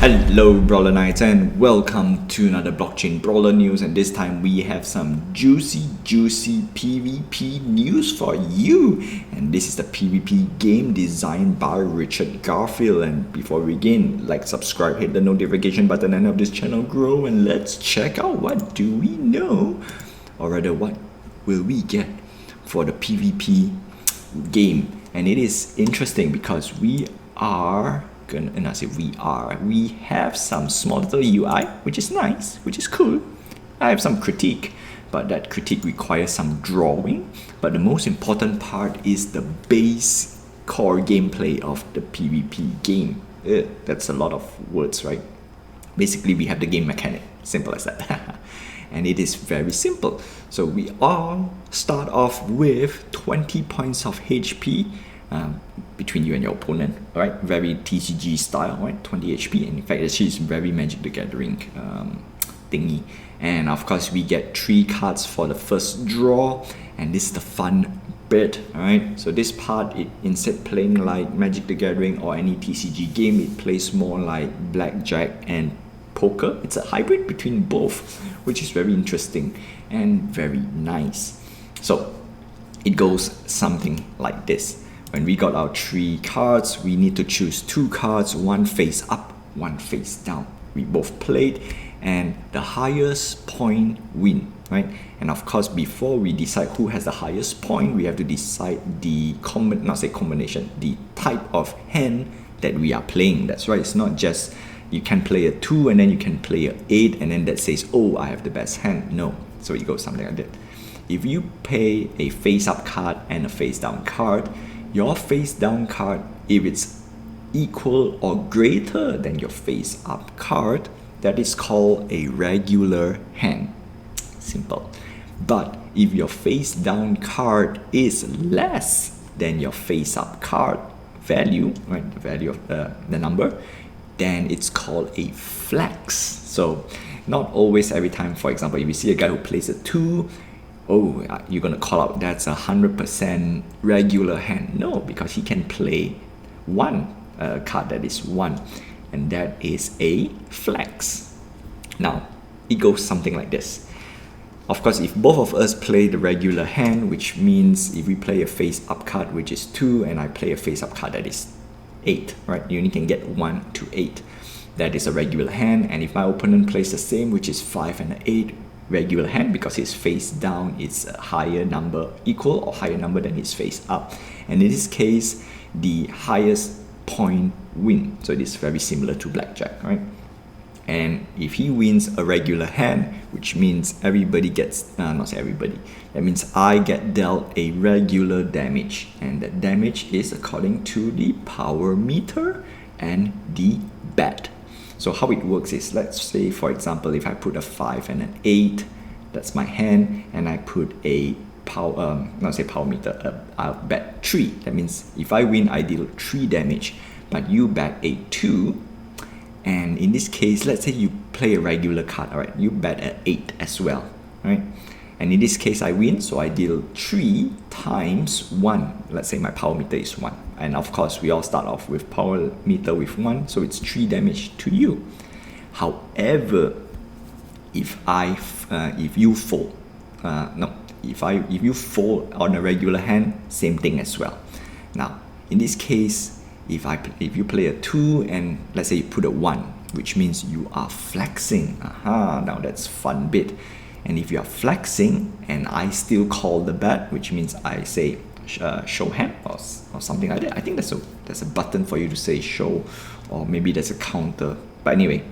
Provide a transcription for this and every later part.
Hello Brawler Knights and welcome to another Blockchain Brawler news, and this time we have some juicy PvP news for you. And this is the PvP game designed by Richard Garfield. And before we begin, like, subscribe, hit the notification button and help this channel grow, and let's check out what do we know, or rather what will we get for the PvP game. And it is interesting because we have some small little UI, which is nice, which is cool. I have some critique, but that critique requires some drawing. But the most important part is the base core gameplay of the PvP game. That's a lot of words, right? Basically, we have the game mechanic, simple as that. And it is very simple. So we all start off with 20 points of HP between you and your opponent, right? Very TCG style, right? 20 HP, and in fact, actually, it's very Magic the Gathering thingy. And of course, we get 3 cards for the first draw, and this is the fun bit, right? So this part, instead playing like Magic the Gathering or any TCG game, it plays more like blackjack and poker. It's a hybrid between both, which is very interesting and very nice. So it goes something like this. When we got our 3 cards, we need to choose 2 cards, one face up, one face down. We both played, and the highest point win, right? And of course, before we decide who has the highest point, we have to decide the the type of hand that we are playing. That's right, it's not just you can play a 2 and then you can play a 8 and then that says, oh, I have the best hand. No, so it goes something like that. If you play a face up card and a face down card, your face down card, if it's equal or greater than your face up card, that is called a regular hand. Simple. But if your face down card is less than your face up card value, right, the value of the number, then it's called a flex. So not always every time. For example, if you see a guy who plays a 2, oh, you're gonna call out that's 100% regular hand. No, because he can play one card that is 1, and that is a flex. Now it goes something like this. Of course, if both of us play the regular hand, which means if we play a face up card which is 2 and I play a face up card that is 8, right? You only can get 1 to 8. That is a regular hand. And if my opponent plays the same, which is 5 and 8, regular hand, because his face down is a higher number, equal or higher number than his face up. And in this case, the highest point win. So it is very similar to blackjack, right? And if he wins a regular hand, which means everybody gets, not say everybody, that means I get dealt a regular damage, and that damage is according to the power meter and the bet. So how it works is, let's say for example, if I put a 5 and an 8, that's my hand, and I put a power meter, I'll bet 3. That means if I win, I deal 3 damage, but you bet a 2. And in this case, let's say you play a regular card, all right, you bet an 8 as well, right? And in this case, I win, so I deal 3 times 1. Let's say my power meter is 1. And of course, we all start off with power meter with 1, so it's 3 damage to you. However, if you fold on a regular hand, same thing as well. Now, in this case, if you play a 2 and let's say you put a 1, which means you are flexing. Now that's fun bit. And if you are flexing and I still call the bet, which means I say show hand or something like that. I think there's a button for you to say show, or maybe there's a counter. But anyway,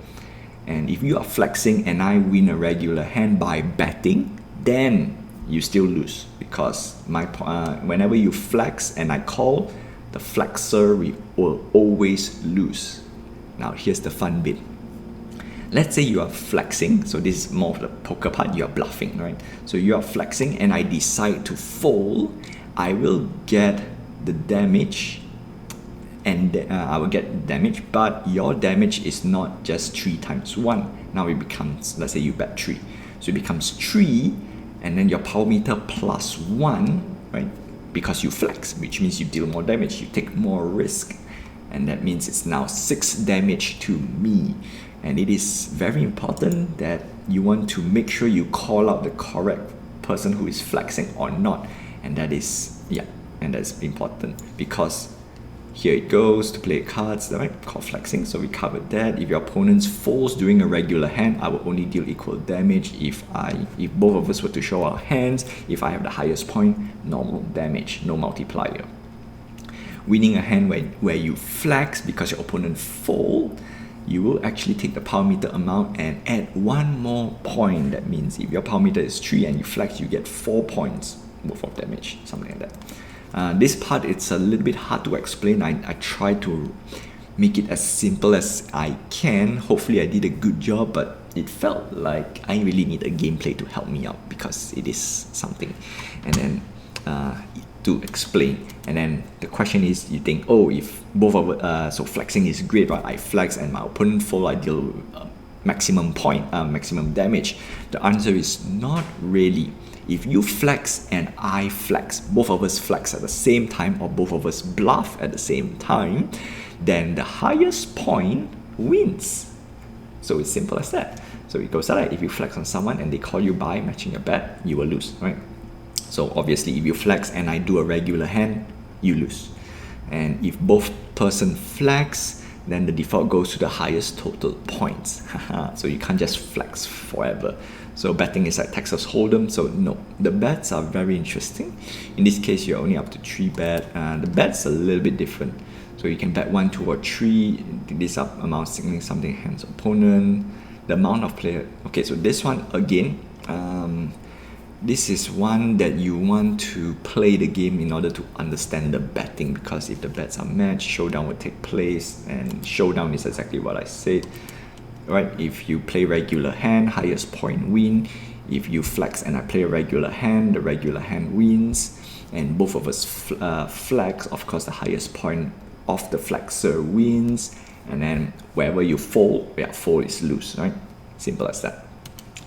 and if you are flexing and I win a regular hand by betting, then you still lose, because whenever you flex and I call, the flexor will always lose. Now here's the fun bit. Let's say you are flexing, so this is more of the poker part, you are bluffing, right? So you are flexing and I decide to fold, I will get the damage, and I will get damage, but your damage is not just 3 times 1. Now it becomes, let's say you bet 3. So it becomes 3, and then your power meter plus 1, right? Because you flex, which means you deal more damage, you take more risk. and that means it's now 6 damage to me. And it is very important that you want to make sure you call out the correct person who is flexing or not, and that is and that's important, because here it goes to play cards, right? Called flexing. So we covered that. If your opponent folds during a regular hand, I will only deal equal damage. If both of us were to show our hands, if I have the highest point, normal damage, no multiplier. Winning a hand where you flex because your opponent fold, you will actually take the power meter amount and add 1 more point. That means if your power meter is 3 and you flex, you get 4 points worth of damage, something like that. This part, it's a little bit hard to explain. I try to make it as simple as I can. Hopefully I did a good job, but it felt like I really need a gameplay to help me out, because it is something. And then to explain, and then the question is, you think, oh, if both of it, so flexing is great, right? I flex and my opponent fold, I deal maximum damage. The answer is not really. If you flex and I flex, both of us flex at the same time, or both of us bluff at the same time, then the highest point wins. So it's simple as that. So it goes like, if you flex on someone and they call you buy, matching your bet, you will lose, right? So obviously if you flex and I do a regular hand, you lose. And if both person flex, then the default goes to the highest total points. So you can't just flex forever. So betting is like Texas Hold'em. So no, the bets are very interesting. In this case, you're only up to 3 bet. The bet's a little bit different. So you can bet 1, 2, or 3. This up amount signaling something hands opponent. The amount of player. Okay, so this one again. This is one that you want to play the game in order to understand the betting, because if the bets are matched, showdown will take place, and showdown is exactly what I said. Right? If you play regular hand, highest point win. If you flex and I play a regular hand, the regular hand wins. And both of us flex, of course the highest point of the flexer wins. And then wherever you fold, fold is lose, right? Simple as that.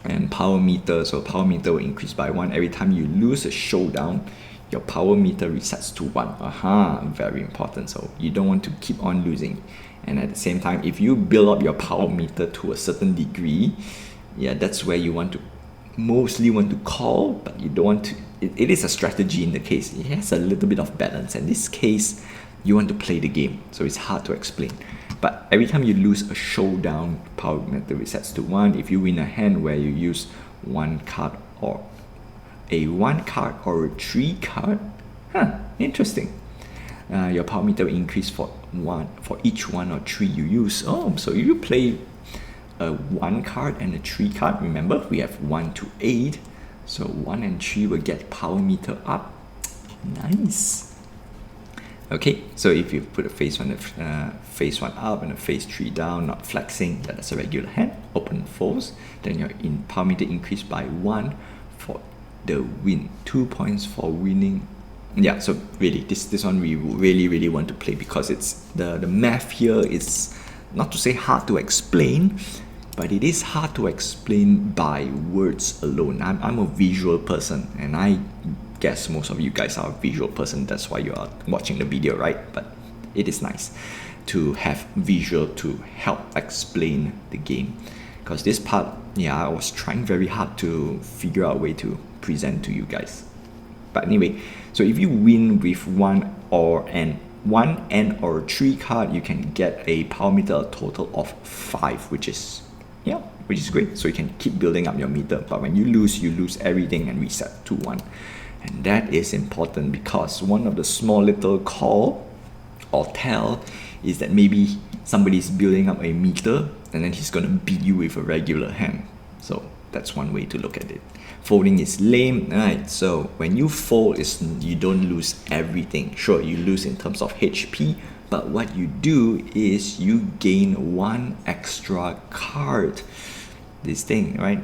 And power meter, so power meter will increase by 1 every time you lose a showdown. Your power meter resets to 1. Very important. So you don't want to keep on losing. And at the same time, if you build up your power meter to a certain degree, that's where you mostly want to call, but you don't want to. It is a strategy in the case. It has a little bit of balance. In this case, you want to play the game, so it's hard to explain. But every time you lose a showdown, power meter resets to 1. If you win a hand where you use 1 card or a 3 card, interesting. Your power meter will increase for each 1 or 3 you use. So if you play a 1 card and a 3 card, remember we have 1 to 8, so 1 and 3 will get power meter up. Nice. Okay, so if you put a phase 1 up and a phase 3 down, not flexing, that's a regular hand, open folds, then your power meter increase by 1 for the win, 2 points for winning. So really, this one we really want to play, because it's the math here is not to say hard to explain, but it is hard to explain by words alone. I'm a visual person, and I guess most of you guys are a visual person. That's why you are watching the video, right? But it is nice to have visual to help explain the game, because this part, I was trying very hard to figure out a way to present to you guys. But anyway, so if you win with 1 and or 3 card, you can get a power meter a total of 5, which is great. So you can keep building up your meter. But when you lose everything and reset to 1. And that is important, because one of the small little call or tell is that maybe somebody's building up a meter and then he's going to beat you with a regular hand. So that's one way to look at it. Folding is lame, right? So when you fold, you don't lose everything. Sure, you lose in terms of HP, but what you do is you gain 1 extra card. This thing, right?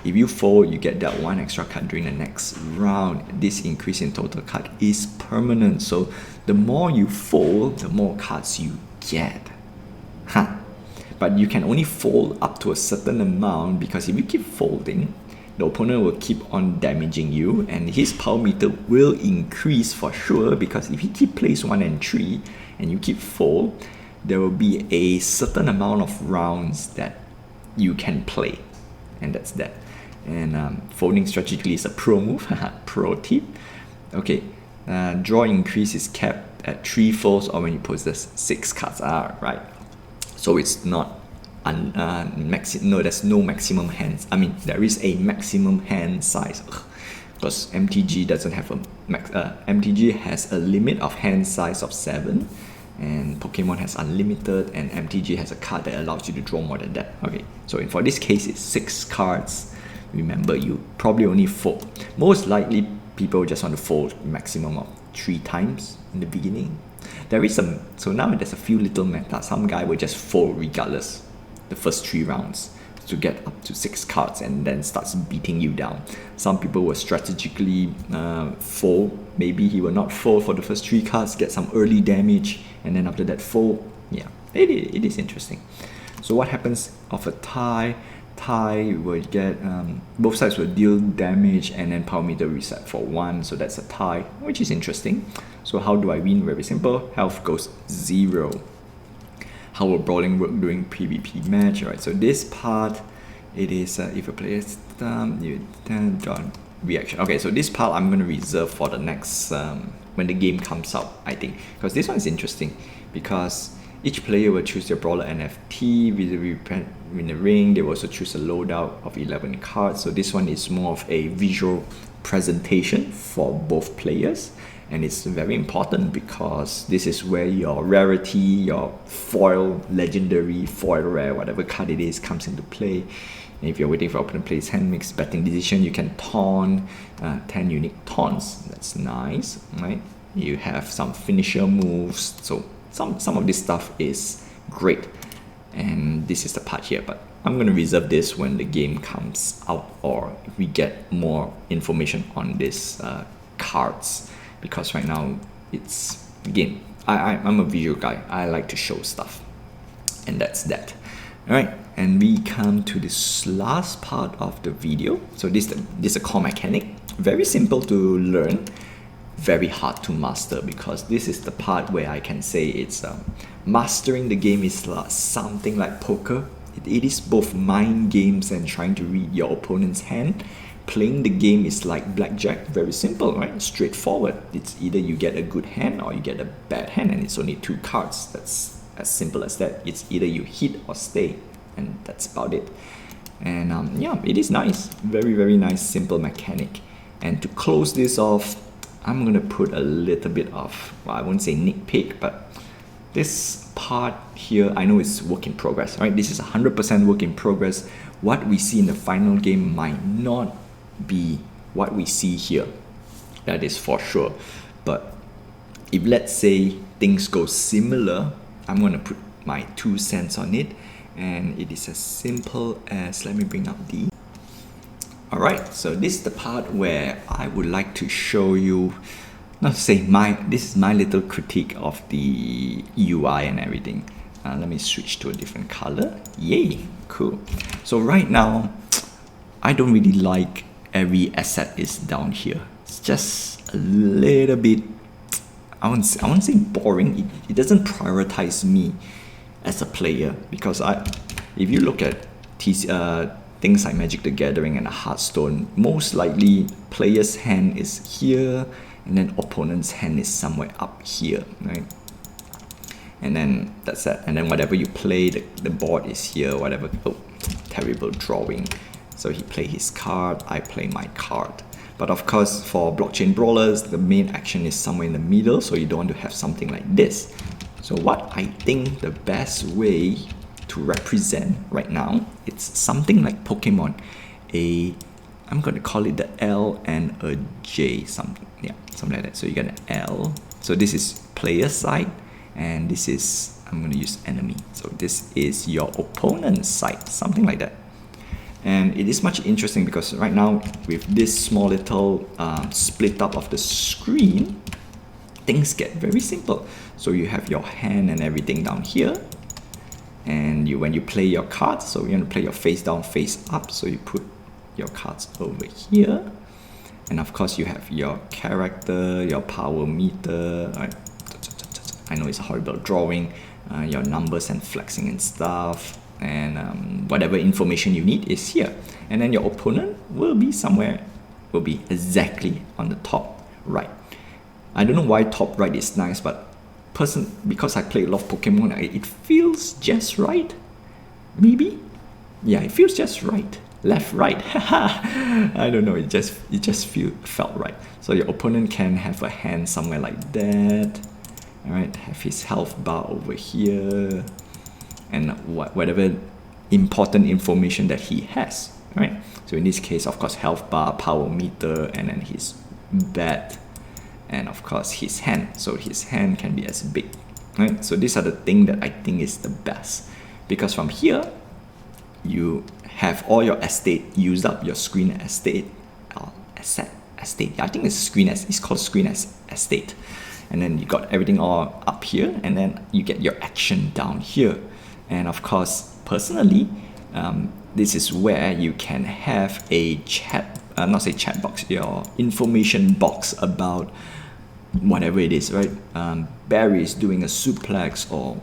If you fold, you get that 1 extra card during the next round. This increase in total card is permanent. So the more you fold, the more cards you get. But you can only fold up to a certain amount, because if you keep folding, the opponent will keep on damaging you, and his power meter will increase for sure, because if he keep plays 1 and 3 and you keep 4, there will be a certain amount of rounds that you can play, and that's that. And folding strategically is a pro move. Pro tip. Okay, draw increase is capped at 3 folds or when you possess 6 cards. Right. So it's not no, there's no maximum hands. I mean, there is a maximum hand size. Because MTG doesn't have a MTG has a limit of hand size of 7, and Pokemon has unlimited, and MTG has a card that allows you to draw more than that. Okay, so for this case, it's 6 cards. Remember, you probably only fold. Most likely, people just want to fold maximum of 3 times in the beginning. So now there's a few little meta. Some guy will just fold regardless the first 3 rounds to get up to 6 cards and then starts beating you down. Some people will strategically fold. Maybe he will not fold for the first 3 cards, get some early damage, and then after that fold. Yeah, it is interesting. So what happens of a tie? Tie will get both sides will deal damage, and then power meter reset for 1, so that's a tie, which is interesting. So how do I win? Very simple. Health goes 0. How will brawling work during PvP match? Alright, so this part, it is if a player you draw reaction. Okay, so this part I'm going to reserve for the next when the game comes out, I think, because this one is interesting, because each player will choose their brawler NFT in the ring. They will also choose a loadout of 11 cards. So this one is more of a visual presentation for both players. And it's very important because this is where your rarity, your foil, legendary, foil rare, whatever card it is, comes into play. And if you're waiting for opponent plays hand mix betting decision, you can taunt 10 unique taunts. That's nice, right? You have some finisher moves. So some of this stuff is great, and this is the part here, but I'm going to reserve this when the game comes out, or if we get more information on these cards, because right now it's, again, I'm a visual guy. I like to show stuff, and that's that. Alright, and we come to this last part of the video. So this is a core mechanic, very simple to learn, very hard to master, because this is the part where I can say it's mastering the game is something like poker. It is both mind games and trying to read your opponent's hand. Playing the game is like blackjack, very simple, right? Straightforward. It's either you get a good hand or you get a bad hand, and it's only 2 cards. That's as simple as that. It's either you hit or stay, and that's about it. And yeah, it is nice. Very, very nice, simple mechanic. And to close this off, I'm going to put a little bit of, well, I won't say nitpick, but this part here, I know it's work in progress, right? This is 100% work in progress. What we see in the final game might not be what we see here. That is for sure. But if, let's say, things go similar, I'm going to put my 2 cents on it. And it is as simple as, let me bring up the... Alright, so this is the part where I would like to show you, not to say this is my little critique of the UI and everything. Let me switch to a different color. Yay, cool. So right now, I don't really like every asset is down here. It's just a little bit, I won't say boring. It doesn't prioritize me as a player, because if you look at things like Magic the Gathering and Hearthstone, most likely player's hand is here, and then opponent's hand is somewhere up here, right? And then that's it. And then whatever you play, the board is here, whatever. Oh, terrible drawing. So he play his card, I play my card. But of course, for Blockchain Brawlers, the main action is somewhere in the middle, so you don't want to have something like this. So what I think the best way to represent right now, it's something like Pokemon. I'm going to call it the L and a J, something like that. So you get an L. So this is player side, and this is, I'm going to use enemy. So this is your opponent's side, something like that. And it is much interesting because right now with this small little split up of the screen, things get very simple. So you have your hand and everything down here, and when you play your cards, so you're going to play your face down, face up, so you put your cards over here. And of course, you have your character, your power meter. Right? I know it's a horrible drawing. Your numbers and flexing and stuff. And whatever information you need is here. And then your opponent will be somewhere, will be exactly on the top right. I don't know why top right is nice, but because I play a lot of Pokemon, it feels just right. Maybe? Yeah, it feels just right. Left, right. I don't know, it just felt right. So your opponent can have a hand somewhere like that. Alright, have his health bar over here. And whatever important information that he has. Right? So in this case, of course, health bar, power meter, and then his bat, and of course his hand. So his hand can be as big. Right? So these are the things that I think is the best. Because from here, you have all your estate used up, your screen estate, estate. I think it's called screen estate. And then you got everything all up here, and then you get your action down here. And of course, personally, this is where you can have a chat, chat box, your information box about whatever it is, right? Barry is doing a suplex or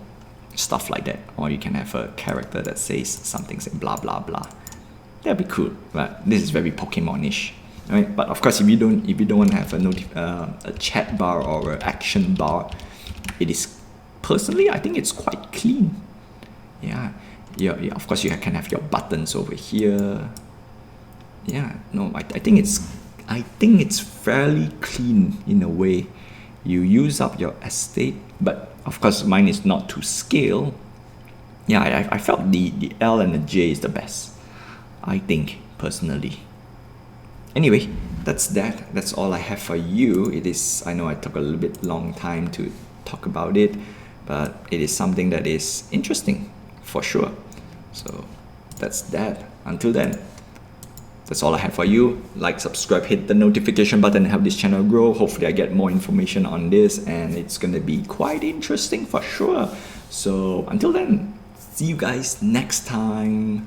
stuff like that. Or you can have a character that says something, say blah, blah, blah. That'd be cool, right? This is very Pokemon-ish. Right? But of course, if you don't want to have a chat bar or an action bar, it is, personally, I think it's quite clean. Yeah, of course you can have your buttons over here. Yeah, no, I think it's fairly clean in a way. You use up your estate, but of course mine is not to scale. Yeah, I felt the L and the J is the best, I think, personally. Anyway, that's all I have for you. I know I took a little bit long time to talk about it, but it is something that is interesting for sure. So that's that. Until then, that's all I have for you. Like, subscribe, hit the notification button, help this channel grow. Hopefully I get more information on this, and it's gonna be quite interesting for sure. So until then, see you guys next time.